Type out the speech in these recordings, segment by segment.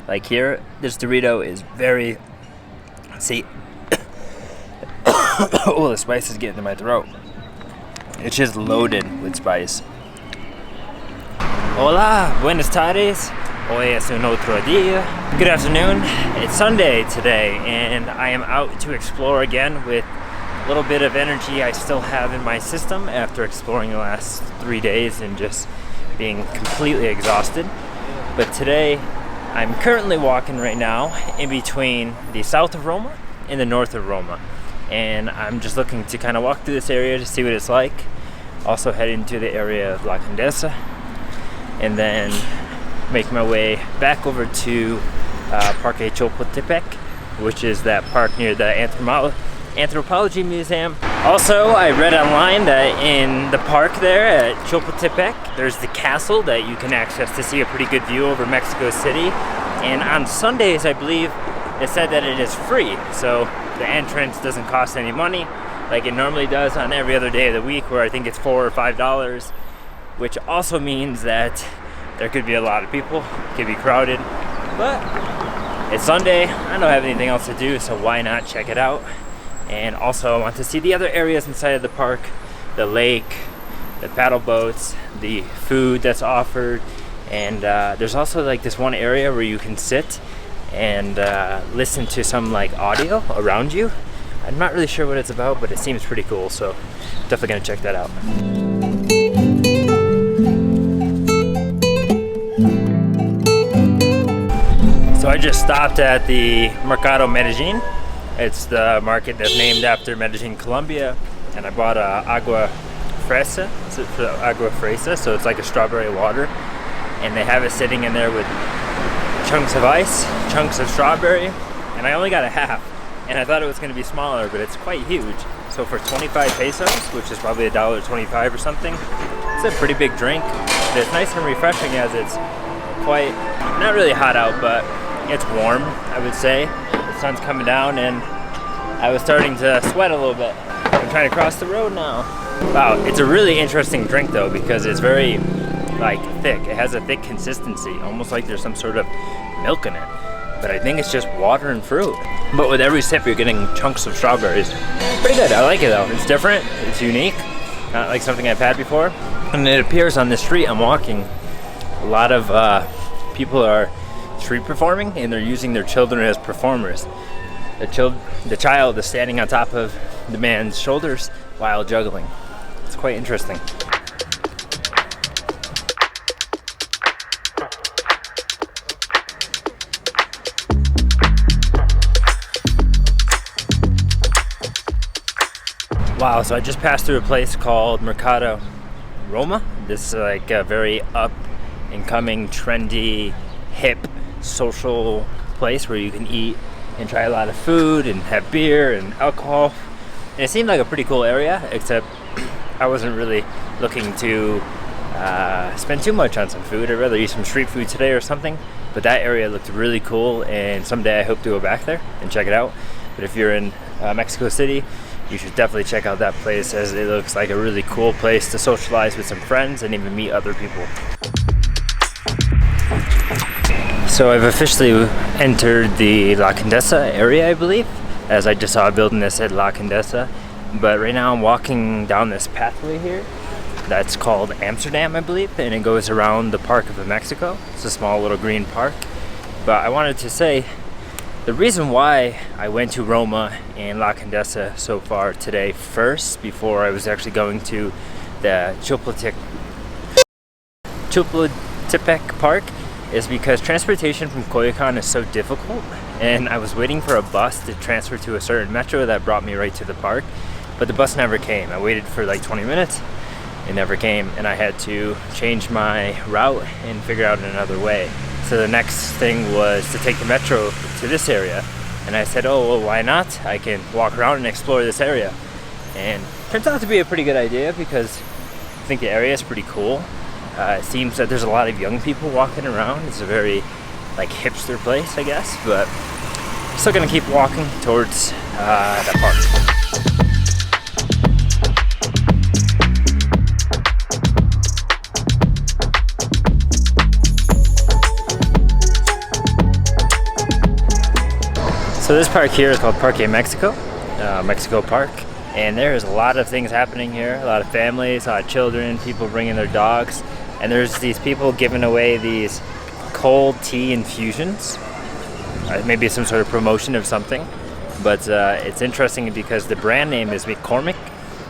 Like here, this Dorito is very, see, oh, the spice is getting to my throat. It's just loaded with spice. Hola, buenas tardes. Hoy es un otro día. Good afternoon. It's Sunday today, and I am out to explore again with a little bit of energy I still have in my system after exploring the last 3 days and just being completely exhausted. But today, I'm currently walking right now in between the south of Roma and the north of Roma. And I'm just looking to kind of walk through this area to see what it's like. Also heading to the area of La Condesa. And then make my way back over to Parque Chapultepec, which is that park near the Anthropology Museum. Also, I read online that in the park there at Chapultepec, there's the castle that you can access to see a pretty good view over Mexico City. And on Sundays, I believe, it said that it is free. So the entrance doesn't cost any money, like it normally does on every other day of the week, where I think it's $4 or $5, which also means that there could be a lot of people, it could be crowded, but it's Sunday, I don't have anything else to do, so why not check it out? And also I want to see the other areas inside of the park, the lake, the paddle boats, the food that's offered, and there's also like this one area where you can sit and listen to some like audio around you. I'm not really sure what it's about, but it seems pretty cool, so definitely gonna check that out. So I just stopped at the Mercado Medellin. It's the market that's named after Medellin, Colombia, and I bought a Agua Fresa. It's Agua Fresa, so it's like a strawberry water, and they have it sitting in there with chunks of ice, chunks of strawberry, and I only got a half, and I thought it was going to be smaller, but it's quite huge. So for 25 pesos, which is probably $1.25 or something, it's a pretty big drink. But it's nice and refreshing as it's quite, not really hot out, but it's warm, I would say. The sun's coming down and I was starting to sweat a little bit. I'm trying to cross the road now. Wow, it's a really interesting drink though, because it's very like thick. It has a thick consistency, almost like there's some sort of milk in it. But I think it's just water and fruit. But with every sip you're getting chunks of strawberries. Pretty good, I like it though. It's different, it's unique, not like something I've had before. And it appears on the street I'm walking, a lot of people are street performing, and they're using their children as performers. The child is standing on top of the man's shoulders while juggling. It's quite interesting. Wow, so I just passed through a place called Mercado Roma. This is like a very up and coming, trendy, hip, social place where you can eat and try a lot of food and have beer and alcohol. And it seemed like a pretty cool area, except I wasn't really looking to spend too much on some food. I'd rather eat some street food today or something. But that area looked really cool, and someday I hope to go back there and check it out. But if you're in Mexico City, you should definitely check out that place, as it looks like a really cool place to socialize with some friends and even meet other people. So I've officially entered the La Condesa area, I believe, as I just saw a building that said La Condesa. But right now I'm walking down this pathway here that's called Amsterdam, I believe, and it goes around the Park of Mexico. It's a small little green park. But I wanted to say, the reason why I went to Roma and La Condesa so far today first, before I was actually going to the Chapultepec Park, is because transportation from Coyoacan is so difficult, and I was waiting for a bus to transfer to a certain metro that brought me right to the park, but the bus never came. I waited for like 20 minutes, it never came, and I had to change my route and figure out another way. So the next thing was to take the metro to this area, and I said, oh, well, why not? I can walk around and explore this area. And it turns out to be a pretty good idea, because I think the area is pretty cool. It seems that there's a lot of young people walking around. It's a very like hipster place, I guess, but I'm still gonna keep walking towards that park. So this park here is called Parque Mexico, Mexico Park, and there's a lot of things happening here. A lot of families, a lot of children, people bringing their dogs, and there's these people giving away these cold tea infusions. Maybe some sort of promotion of something, but it's interesting because the brand name is McCormick.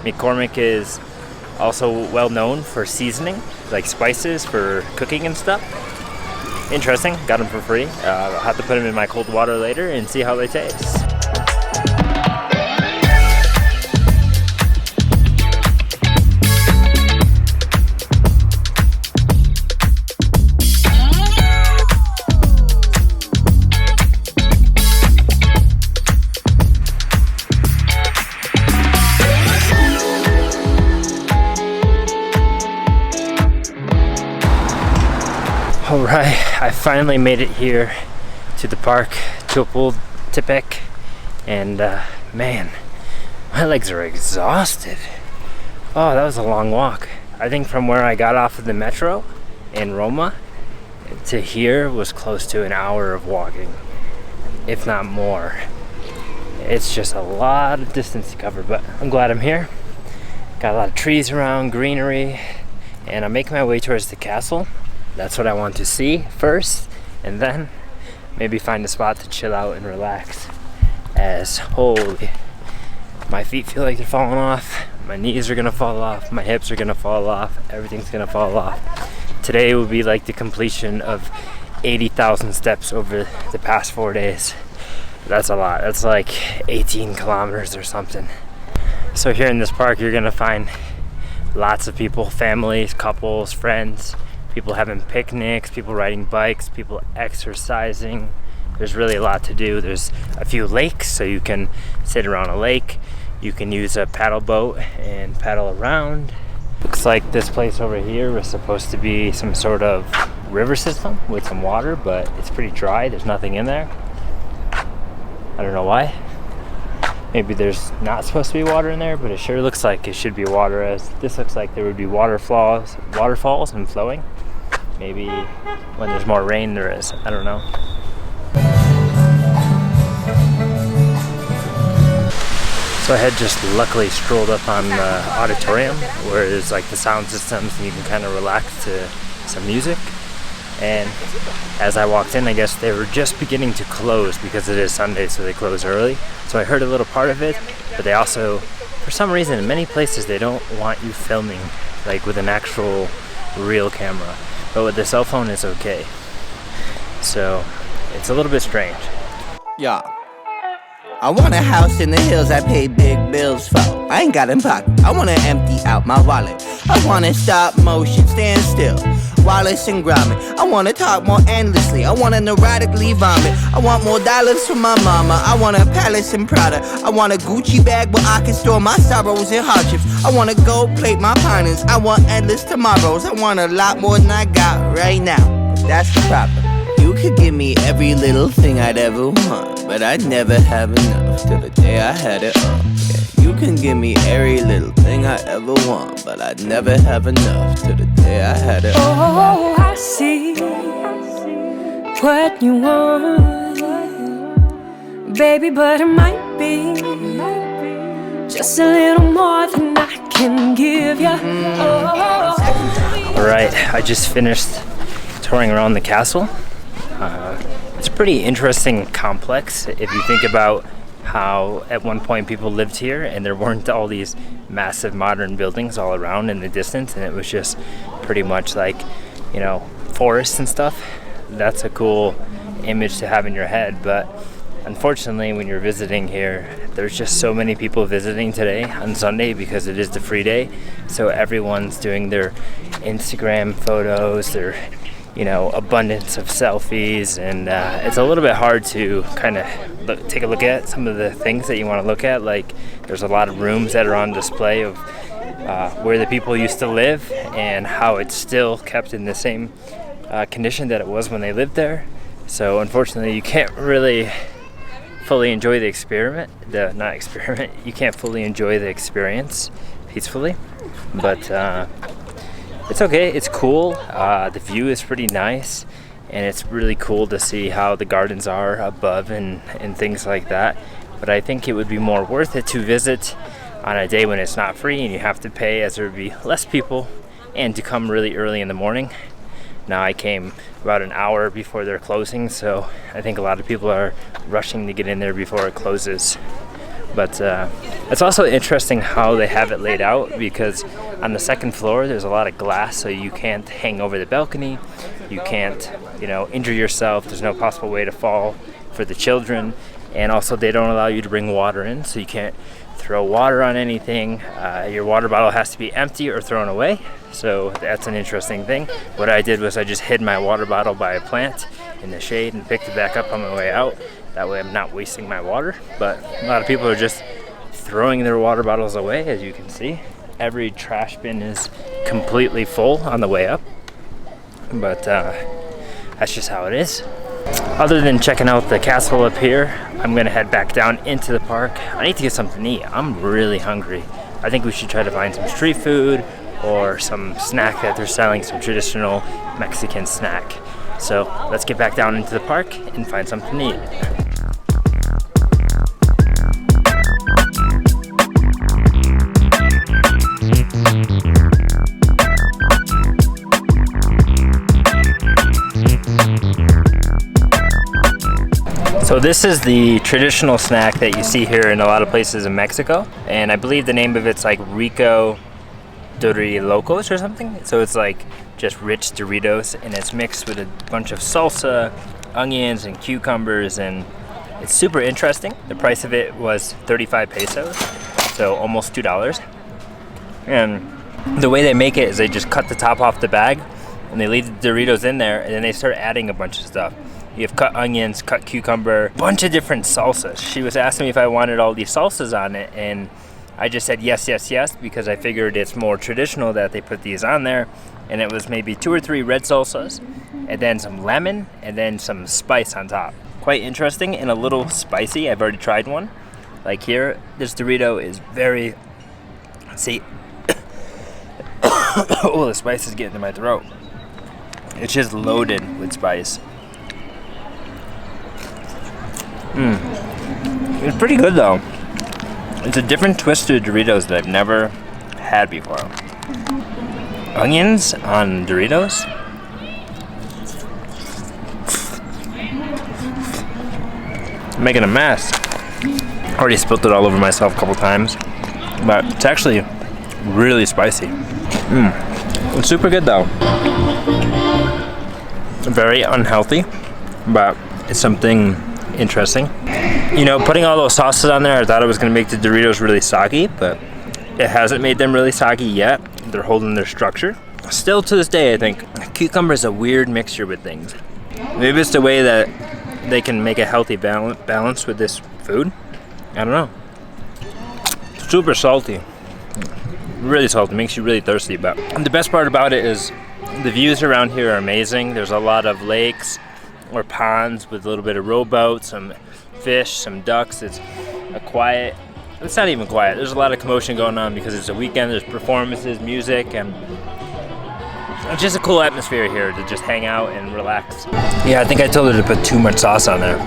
McCormick is also well known for seasoning, like spices for cooking and stuff. Interesting, got them for free. I'll have to put them in my cold water later and see how they taste. Alright, I finally made it here to the park, Chapultepec, and man, my legs are exhausted. Oh, that was a long walk. I think from where I got off of the metro in Roma to here was close to an hour of walking, if not more. It's just a lot of distance to cover, but I'm glad I'm here. Got a lot of trees around, greenery, and I'm making my way towards the castle. That's what I want to see first, and then maybe find a spot to chill out and relax. As holy, my feet feel like they're falling off, my knees are gonna fall off, my hips are gonna fall off, everything's gonna fall off. Today will be like the completion of 80,000 steps over the past 4 days. That's a lot. That's like 18 kilometers or something. So here in this park, you're gonna find lots of people, families, couples, friends, people having picnics, people riding bikes, people exercising. There's really a lot to do. There's a few lakes, so you can sit around a lake. You can use a paddle boat and paddle around. Looks like this place over here was supposed to be some sort of river system with some water, but it's pretty dry. There's nothing in there. I don't know why. Maybe there's not supposed to be water in there, but it sure looks like it should be water, as this looks like there would be waterfalls and flowing. Maybe when there's more rain there is. I don't know. So I had just luckily strolled up on the auditorium where there's like the sound systems and you can kind of relax to some music. And as I walked in, I guess they were just beginning to close because it is Sunday, so they close early. So I heard a little part of it, but they also, for some reason, in many places they don't want you filming like with an actual real camera. But with the cell phone, it's okay. So it's a little bit strange. Yeah. I want a house in the hills I pay big bills for. I ain't got in pocket. I wanna empty out my wallet. I wanna stop motion, stand still. Wallace and Gromit. I wanna talk more endlessly. I wanna neurotically vomit. I want more dollars from my mama. I want a palace in Prada. I want a Gucci bag where I can store my sorrows and hardships. I wanna gold plate my partners. I want endless tomorrows. I want a lot more than I got right now. But that's the problem. You could give me every little thing I'd ever want, but I'd never have enough till the day I had it all. Yeah, you can give me every little thing I ever want, but I'd never have enough till the day I had it all. Oh, I see what you want, baby, but it might be just a little more than I can give you. Alright, I just finished touring around the castle. It's a pretty interesting complex if you think about how at one point people lived here and there weren't all these massive modern buildings all around in the distance, and it was just pretty much like, you know, forests and stuff. That's a cool image to have in your head, but unfortunately when you're visiting here, there's just so many people visiting today on Sunday because it is the free day, so everyone's doing their Instagram photos, their, you know, abundance of selfies, and it's a little bit hard to kind of take a look at some of the things that you want to look at. Like, there's a lot of rooms that are on display of where the people used to live and how it's still kept in the same condition that it was when they lived there. So unfortunately you can't really fully enjoy the you can't fully enjoy the experience peacefully, but it's okay, it's cool. The view is pretty nice, and it's really cool to see how the gardens are above and things like that. But I think it would be more worth it to visit on a day when it's not free and you have to pay, as there would be less people, and to come really early in the morning. Now I came about an hour before they're closing, so I think a lot of people are rushing to get in there before it closes. But it's also interesting how they have it laid out, because on the second floor there's a lot of glass, so you can't hang over the balcony, you can't, injure yourself, there's no possible way to fall for the children, and also they don't allow you to bring water in, so you can't throw water on anything. Your water bottle has to be empty or thrown away, so that's an interesting thing. What I did was I just hid my water bottle by a plant in the shade and picked it back up on my way out. That way I'm not wasting my water. But a lot of people are just throwing their water bottles away, as you can see. Every trash bin is completely full on the way up, but that's just how it is. Other than checking out the castle up here, I'm gonna head back down into the park. I need to get something to eat. I'm really hungry. I think we should try to find some street food or some snack that they're selling, some traditional Mexican snack. So let's get back down into the park and find something to eat. So this is the traditional snack that you see here in a lot of places in Mexico, and I believe the name of it's like Rico Dorilocos or something. So it's like just rich Doritos, and it's mixed with a bunch of salsa, onions, and cucumbers, and it's super interesting. The price of it was 35 pesos, so almost $2. And the way they make it is they just cut the top off the bag, and they leave the Doritos in there, and then they start adding a bunch of stuff. You have cut onions, cut cucumber, bunch of different salsas. She was asking me if I wanted all these salsas on it, and I just said yes, yes, yes, because I figured it's more traditional that they put these on there. And it was maybe 2 or 3 red salsas, and then some lemon, and then some spice on top. Quite interesting and a little spicy. I've already tried one. Like here, this Dorito is very, see, oh, the spice is getting to my throat. It's just loaded with spice. It's pretty good though. It's a different twist to Doritos that I've never had before. Onions on Doritos? I'm making a mess. Already spilled it all over myself a couple times, but it's actually really spicy. It's super good though. Very unhealthy, but it's something interesting. Putting all those sauces on there, I thought it was going to make the Doritos really soggy, but it hasn't made them really soggy yet. They're holding their structure. Still to this day, I think cucumber is a weird mixture with things. Maybe it's the way that they can make a healthy balance with this food. I don't know. Super salty. Really salty, makes you really thirsty. But the best part about it is the views around here are amazing. There's a lot of lakes or ponds with a little bit of rowboats, some fish, some ducks. It's not even quiet. There's a lot of commotion going on because it's a weekend. There's performances, music, and it's just a cool atmosphere here to just hang out and relax. Yeah, I think I told her to put too much sauce on there.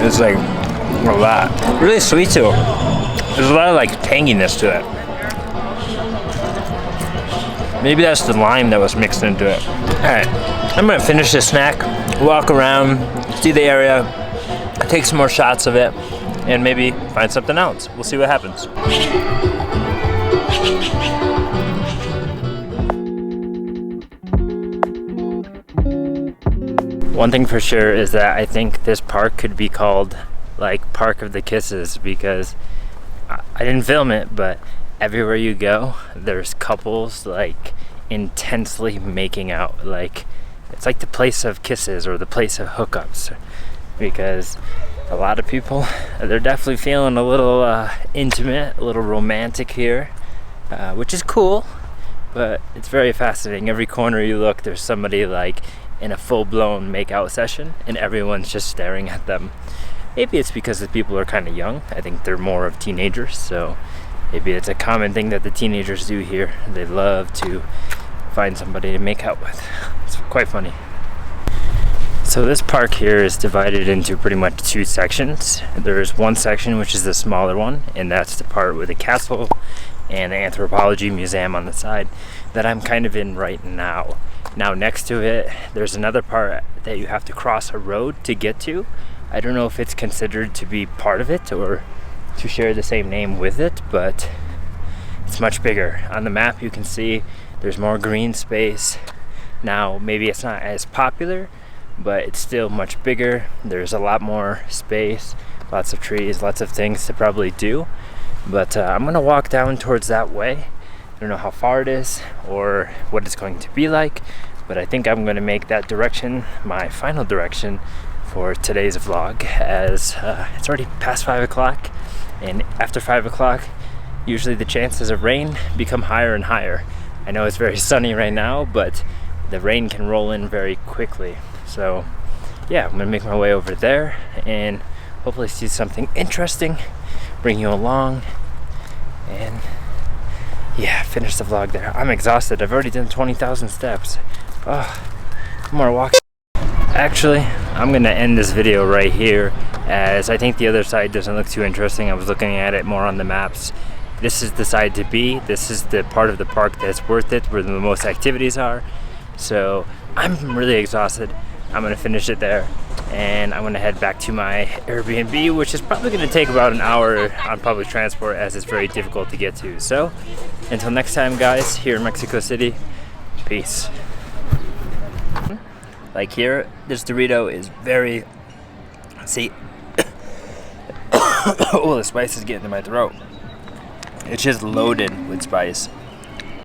It's like a lot. Really sweet too. There's a lot of like tanginess to it. Maybe that's the lime that was mixed into it. Alright, I'm gonna finish this snack, walk around, see the area, take some more shots of it, and maybe find something else. We'll see what happens. One thing for sure is that I think this park could be called like Park of the Kisses, because I didn't film it, but everywhere you go, there's couples like intensely making out. Like it's like the place of kisses or the place of hookups, because a lot of people, they're definitely feeling a little intimate, a little romantic here, which is cool, but it's very fascinating. Every corner you look, there's somebody like in a full-blown make-out session, and everyone's just staring at them. Maybe it's because the people are kind of young. I think they're more of teenagers, so maybe it's a common thing that the teenagers do here. They love to find somebody to make out with. It's quite funny. So this park here is divided into pretty much two sections. There's one section which is the smaller one, and that's the part with the castle and the anthropology museum on the side that I'm kind of in right now. Now next to it, there's another part that you have to cross a road to get to. I don't know if it's considered to be part of it or to share the same name with it, but it's much bigger. On the map you can see there's more green space. Now maybe it's not as popular, but it's still much bigger. There's a lot more space, lots of trees, lots of things to probably do. But I'm gonna walk down towards that way. I don't know how far it is or what it's going to be like, but I think I'm gonna make that direction my final direction for today's vlog, as it's already past 5 o'clock, and after 5 o'clock usually the chances of rain become higher and higher. I know it's very sunny right now, but the rain can roll in very quickly. So yeah, I'm gonna make my way over there and hopefully see something interesting, bring you along, and yeah, finish the vlog there. I'm exhausted. I've already done 20,000 steps. Oh, more walking. Actually, I'm gonna end this video right here, as I think the other side doesn't look too interesting. I was looking at it more on the maps. This is the side to be. This is the part of the park that's worth it, where the most activities are. So I'm really exhausted. I'm gonna finish it there, and I'm gonna head back to my Airbnb, which is probably gonna take about an hour on public transport, as it's very difficult to get to. So until next time, guys, here in Mexico City, peace. Like here, this Dorito is very, see, oh, the spice is getting to my throat. It's just loaded with spice.